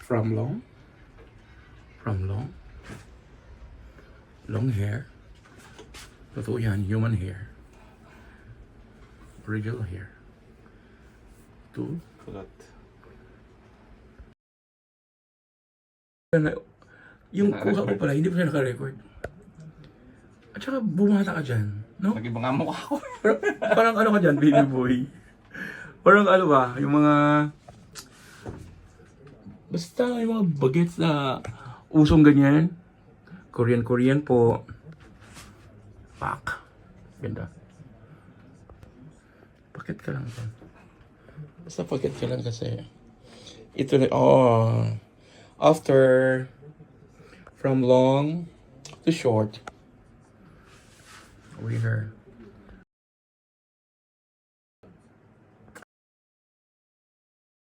From long. Long hair. Totoo yan, human hair. Original hair. To Kulot. yung kuha ko pala, hindi pa siya naka-record. At saka bumata ka dyan, no? Nag-iba nga mukha ko. Parang ano ka dyan, baby boy. Parang ano ba, yung mga... Basta yung mga bagets na usong ganyan. Korean po. Pak. Ganda. Pakit ka lang dyan. Basta pakit ka lang kasi. Ito na, after, from long to short, we her.